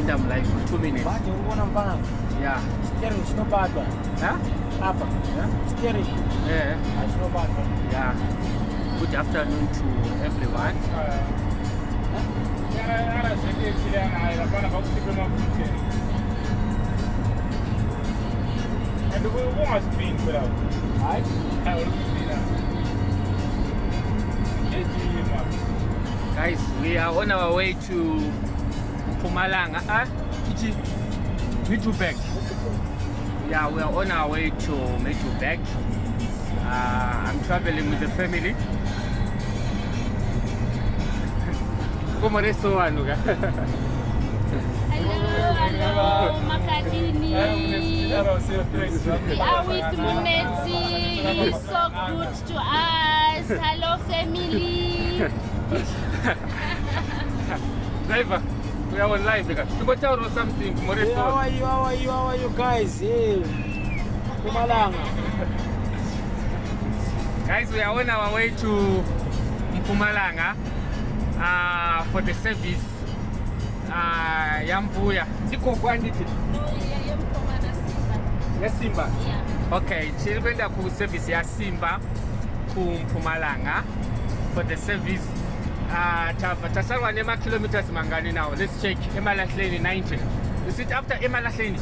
I'm like for 2 minutes. Yeah. Steering is no bad one. Huh? Upper. Yeah. Steering. Yeah. It's no bad one. Yeah. Good afternoon to everyone. And the woman's being put out. Right? Guys, we are on our way to Mpumalanga. Middleburg. Yeah, we are on our way to Middleburg. I'm traveling with the family. Hello, Makadini. We are with Mumeti. He is so good to us. Hello, family. Driver, we are on live. You go tell us something. Hey, how are you guys? Hey. Mpumalanga. Guys, we are on our way to Mpumalanga for the service. Yambuya. Diko kwanditi. Ya Simba. Yeah. Okay, chilibenda ku service ya Simba ku Mpumalanga for the service. Tasalwa nema kilometers mangani now. Let's check. Emalahleni 19. Is it after Emalahleni?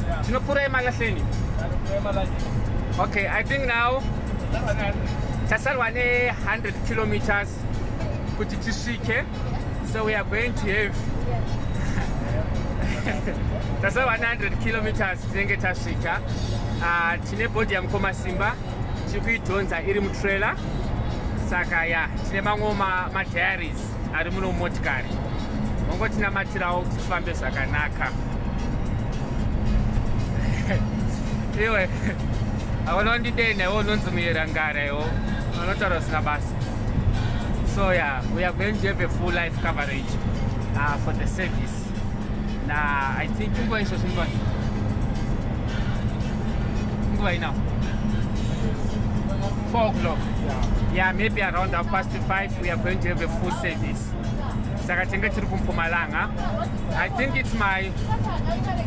Yeah. Tinopura Emalahleni. Okay, I think now Tasalwa 100 kilometers kutitishike. So we are going to have that's 100 kilometers tenge tashika. Tine body ya mkoma Simba chikuitonza iri mutrailer saka ya tine mamwe ma diaries ari muno motikari mongo tina matirawo tifambe zvakanaka. Iwe awona ndidene wononzi muyerangara iwo anotaura usina basa. So yeah, we are going to have a full live coverage for the service. Now I think we're going to now 4 o'clock. Yeah, maybe around 5:30 we are going to have a full service. I think it's my.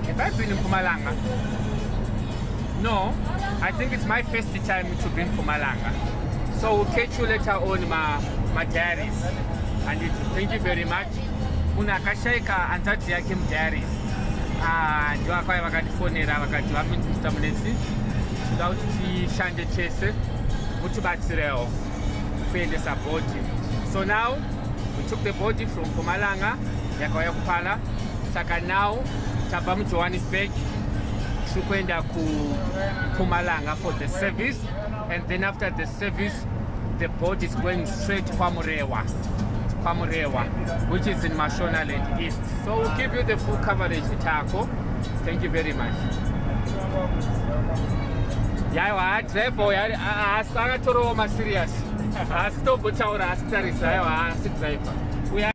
Have I been in Mpumalanga? No, I think it's my first time to be in Mpumalanga. So we'll catch you later on my diaries. And thank you very much. Una kashaika antati yake diaries. Ndio akwa vakatifonera vakati vapinda Mr. Mnetsi. Kuda kuti shande chese mutibatsirewo kuendesa body. So now we took the body from Mpumalanga yakauya kupala. Saka now tabva muJohannesburg tikuenda ku Mpumalanga for the service, and then after the service the boat is going straight to Kwamurewa, which is in Mashonaland East. So we'll give you the full coverage, Tako. Thank you very much. Yeah, therefore, I'm serious. I stop with our driver.